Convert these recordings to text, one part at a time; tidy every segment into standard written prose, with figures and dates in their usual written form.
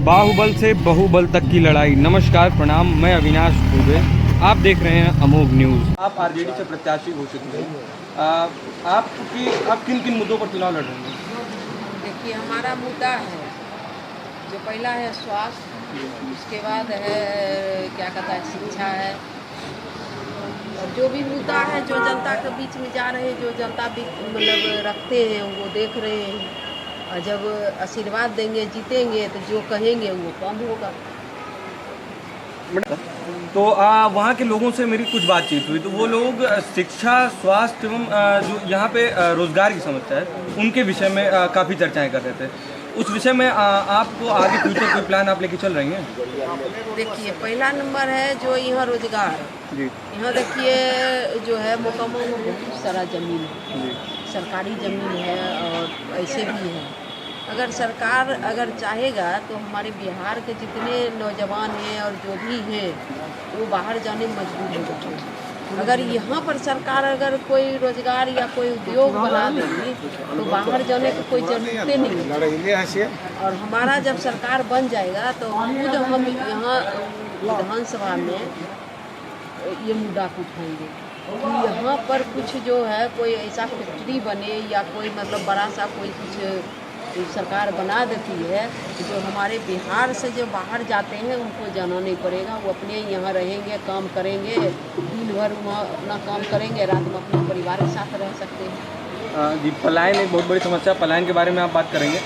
बाहुबल से बहुबल तक की लड़ाई। नमस्कार, प्रणाम, मैं अविनाश दुबे, आप देख रहे हैं अमोघ न्यूज़। आप आरजेडी से प्रत्याशी घोषित हुए, आप किन किन मुद्दों पर चुनाव लड़ रहे हैं? देखिए, हमारा मुद्दा है जो पहला है स्वास्थ्य, उसके बाद है क्या कहता है शिक्षा है, और जो भी मुद्दा है जो जनता के बीच में जा रहे हैं, जो जनता मतलब रखते हैं वो देख रहे हैं, और जब आशीर्वाद देंगे जीतेंगे तो जो कहेंगे वो काम होगा। तो वहाँ के लोगों से मेरी कुछ बातचीत हुई तो वो लोग शिक्षा, स्वास्थ्य एवं जो यहाँ पे रोजगार की समस्या है उनके विषय में काफ़ी चर्चाएं कर रहे थे। उस विषय में आपको आगे फ्यूचर कोई प्लान आप लेके चल रही हैं? देखिए, पहला नंबर है जो यहाँ रोजगार जी। यहाँ देखिए जो है मोकामा में बहुत सारा ज़मीन है, सरकारी ज़मीन है और ऐसे भी है। अगर सरकार अगर चाहेगा तो हमारे बिहार के जितने नौजवान हैं और जो भी हैं वो बाहर जाने में मजबूर हो जाते हैं। अगर यहाँ पर सरकार अगर कोई रोजगार या कोई उद्योग बना देगी तो बाहर जाने की कोई ज़रूरत नहीं है। और हमारा जब सरकार बन जाएगा तो खुद हम यहाँ विधानसभा में ये मुद्दा उठाएंगे कि यहाँ पर कुछ जो है कोई ऐसा फैक्ट्री बने या कोई मतलब बड़ा सा कोई कुछ सरकार बना देती है जो हमारे बिहार से जो बाहर जाते हैं उनको जाना नहीं पड़ेगा, वो अपने यहाँ रहेंगे, काम करेंगे, दिन भर वहाँ अपना काम करेंगे, रात में अपने परिवार के साथ रह सकते हैं। जी, पलायन एक बहुत बड़ी समस्या, पलायन के बारे में आप बात करेंगे।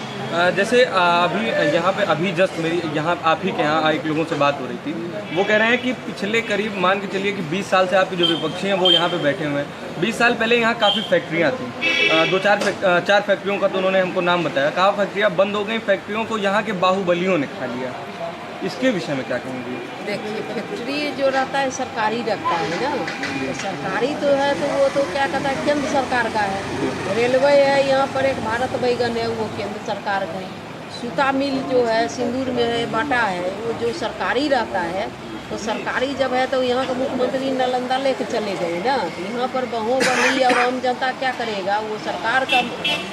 जैसे अभी यहाँ पे अभी जस्ट मेरी यहाँ आप ही के यहाँ एक लोगों से बात हो रही थी, वो कह रहे हैं कि पिछले करीब मान के चलिए कि 20 साल से आपके जो विपक्षी हैं वो यहाँ पे बैठे हुए हैं। 20 साल पहले यहाँ काफ़ी फैक्ट्रियाँ थी, चार फैक्ट्रियों का तो उन्होंने हमको नाम बताया, कहा फैक्ट्रियाँ बंद हो गई, फैक्ट्रियों को यहाँ के बाहुबलियों ने खा लिया। इसके विषय में क्या कहेंगे? देखिए, फैक्ट्री जो रहता है सरकारी रखता है ना, तो सरकारी तो है तो वो तो क्या कहता है केंद्र सरकार का है। रेलवे है यहाँ पर एक भारत बैगन है वो केंद्र सरकार का है। सूता मिल जो है सिंदूर में है बाटा है वो जो सरकारी रहता है, तो सरकारी जब है तो यहाँ का मुख्यमंत्री नालंदा लेके चले गए ना, तो यहाँ पर बाहुबली और आम जनता क्या करेगा? वो सरकार का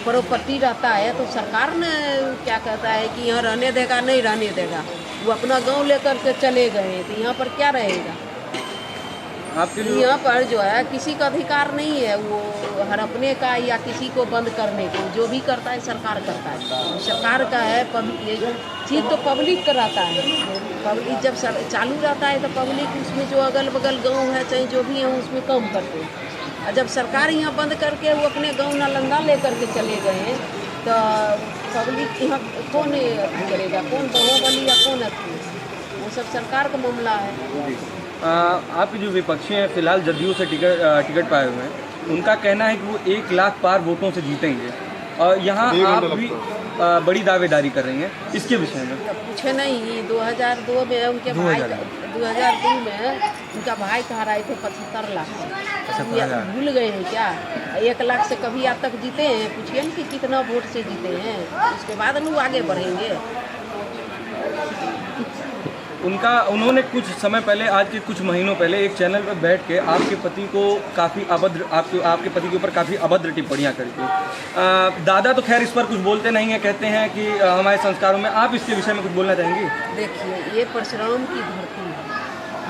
प्रॉपर्टी रहता है तो सरकार ने क्या कहता है कि यहाँ रहने देगा नहीं रहने देगा, वो अपना गांव लेकर के चले गए तो यहाँ पर क्या रहेगा? आपके यहाँ पर जो है किसी का अधिकार नहीं है वो हड़पने का या किसी को बंद करने का, जो भी करता है सरकार करता है, सरकार का है। ये चीज़ तो पब्लिक का रहता है, पब्लिक जब चालू रहता है तो पब्लिक उसमें जो अगल बगल गांव है चाहे जो भी है उसमें काम करते हैं, और जब सरकार यहाँ बंद करके वो अपने गांव नालंदा लेकर के चले गए तो पब्लिक यहाँ कौन करेगा? कौन बाहुबली या कौन अथी? वो सब सरकार का मामला है। आपके जो विपक्षी हैं फिलहाल जदयू से टिकट पाए हुए हैं, उनका कहना है कि वो 1 लाख पार वोटों से जीतेंगे, और यहाँ आप भी बड़ी दावेदारी कर रही हैं इसके विषय में। पूछे नहीं, 2002 में उनके भाई 2002 में उनका भाई कहा रहे थे 75 लाख, भूल गए हैं क्या? 1 लाख से कभी आज तक जीते हैं? पूछिए कि कितना वोट से जीते हैं, उसके बाद लोग आगे बढ़ेंगे। उन्होंने कुछ समय पहले, आज के कुछ महीनों पहले एक चैनल पर बैठ के आपके पति को काफ़ी अभद्र, आपके पति के ऊपर काफ़ी अभद्र टिप्पणियाँ करी थी। दादा तो खैर इस पर कुछ बोलते नहीं हैं, कहते हैं कि हमारे संस्कारों में, आप इसके विषय में कुछ बोलना चाहेंगी? देखिए, ये परशुराम की धरती है,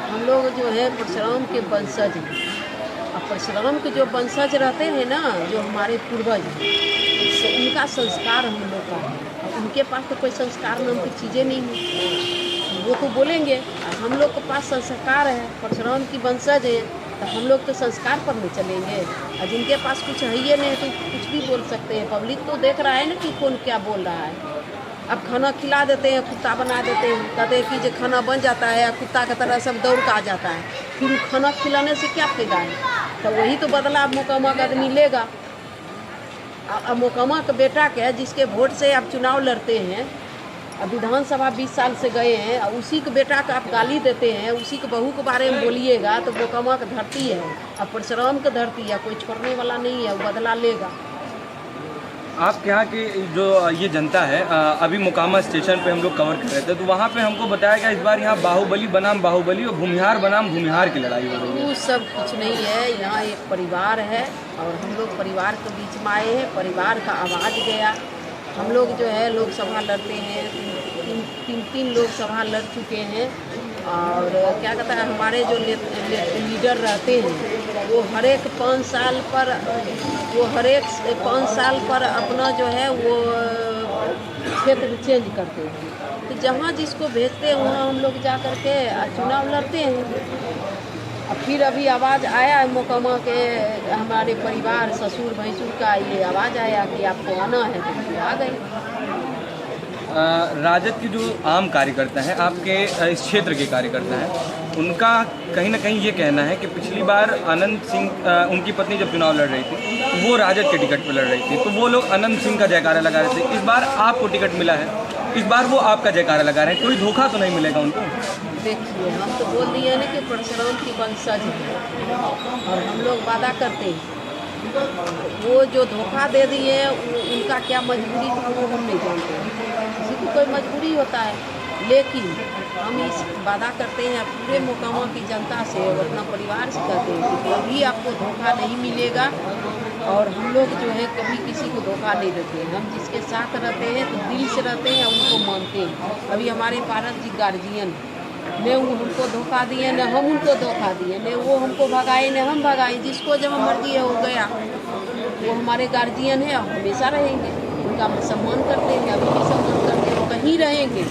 हम लोग जो है परशुराम के वंशज हैं, और परशुराम के जो वंशज रहते हैं ना, जो हमारे पूर्वज हैं, उनका संस्कार हम लोग का है। उनके पास तो कोई संस्कार नाम की चीज़ें नहीं है, वो तो बोलेंगे। हम लोग के पास संस्कार है, परशुराम की वंशज है, तो हम लोग तो संस्कार पर नहीं चलेंगे, और जिनके पास कुछ है ही नहीं तो कुछ भी बोल सकते हैं। पब्लिक तो देख रहा है ना कि कौन क्या बोल रहा है। अब खाना खिला देते हैं, कुत्ता बना देते हैं, कहते हैं कि जो खाना बन जाता है कुत्ता की तरह सब दौड़ के आ जाता है, फिर खाना खिलाने से क्या फायदा है? तो वही तो बदला मोकामा का आदमी लेगा। अब मोकामा का बेटा के जिसके वोट से आप चुनाव लड़ते हैं, अब विधानसभा 20 साल से गए हैं, और उसी के बेटा का आप गाली देते हैं, उसी के बहू के बारे में बोलिएगा तो मोकामा का धरती है, अब परशुराम का धरती है, कोई छोड़ने वाला नहीं है, वो बदला लेगा। आपके यहाँ की जो ये जनता है, अभी मोकामा स्टेशन पे हम लोग कवर कर रहे थे तो वहाँ पे हमको बताया गया इस बार यहाँ बाहुबली बनाम बाहुबली और भूमिहार बनाम भूमिहार की लड़ाई हो रही है। वो सब कुछ नहीं है, यहाँ एक परिवार है और हम लोग परिवार के बीच में आए हैं, परिवार का आवाज़ गया। हम लोग जो है लोकसभा लड़ते हैं, तीन लोकसभा लड़ चुके हैं। और क्या कहता है, हमारे जो लीडर रहते हैं वो हर एक 5 साल पर अपना जो है वो क्षेत्र चेंज करते हैं। तो जहाँ जिसको भेजते हैं वहाँ हम लोग जा कर के चुनाव लड़ते हैं। अब फिर अभी आवाज़ आया है मोकामा के हमारे परिवार ससुर भैंसुर का ये आवाज़ आया कि आपको आना है, तो फिर आ गए। राजद के जो आम कार्यकर्ता हैं, आपके इस क्षेत्र के कार्यकर्ता हैं, उनका कहीं ना कहीं ये कहना है कि पिछली बार अनंत सिंह, उनकी पत्नी जब चुनाव लड़ रही थी वो राजद के टिकट पर लड़ रही थी, तो वो लोग अनंत सिंह का जयकारा लगा रहे थे। इस बार आपको टिकट मिला है, इस बार वो आपका जयकारा लगा रहे हैं, कोई धोखा तो नहीं मिलेगा उनको? देखिए, हम तो बोल दिए ना कि परशुराम की वंशज है और हम लोग वादा करते हैं। वो जो धोखा दे दिए हैं उनका क्या मजबूरी थी वो हम नहीं जानते। किसी को कोई मजबूरी होता है, लेकिन हम इस वादा करते हैं पूरे मोकामा की जनता से और अपना परिवार से कहते हैं कि कभी आपको धोखा नहीं मिलेगा। और हम लोग जो है कभी किसी को धोखा नहीं देते हैं। हम जिसके साथ रहते हैं तो दिल से रहते हैं, उनको मानते हैं। अभी हमारे पारस जी गार्जियन ने वो हमको धोखा दिए, न हम उनको धोखा दिए, न वो हमको भगाए न हम भगाए। जिसको जब मर्जी है हो गया, वो हमारे गार्जियन है और हमेशा रहेंगे। उनका सम्मान करते हैं, अभी भी सम्मान करते हैं। वो कहीं रहेंगे,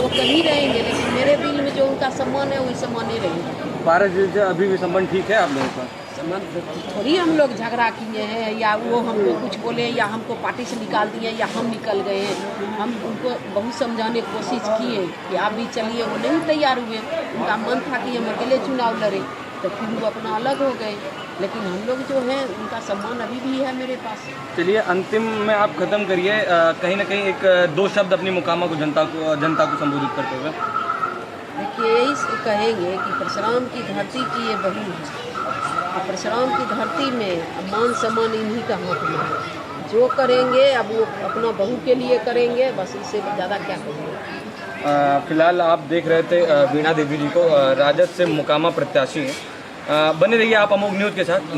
वो कहीं रहेंगे, लेकिन मेरे दिल में जो उनका सम्मान है वही सम्मान ही रहेगा। पारस जी से अभी भी संबंध ठीक है आप लोगों का? संबंध थोड़ी हम लोग झगड़ा किए हैं या वो हमको कुछ बोले या हमको पार्टी से निकाल दिए या हम निकल गए हैं। हम उनको बहुत समझाने की कोशिश किए कि आप भी चलिए, वो नहीं तैयार हुए। उनका मन था कि हम अकेले चुनाव लड़े, तो फिर वो अपना अलग हो गए। लेकिन हम लोग जो हैं उनका सम्मान अभी भी है मेरे पास। चलिए, अंतिम में आप ख़त्म करिए, कहीं ना कहीं एक 2 शब्द अपनी मोकामा को जनता को संबोधित करते हुए। देखिए, यही कहेंगे कि परशुराम की धरती की ये बहू है और परशुराम की धरती में मान सम्मान इन्हीं का हाथ में है। जो करेंगे अब वो अपना बहू के लिए करेंगे, बस इससे ज़्यादा क्या करेंगे। फिलहाल आप देख रहे थे वीणा देवी जी को, राजद से मोकामा प्रत्याशी हैं। बने रहिए आप अमोघ न्यूज़ के साथ।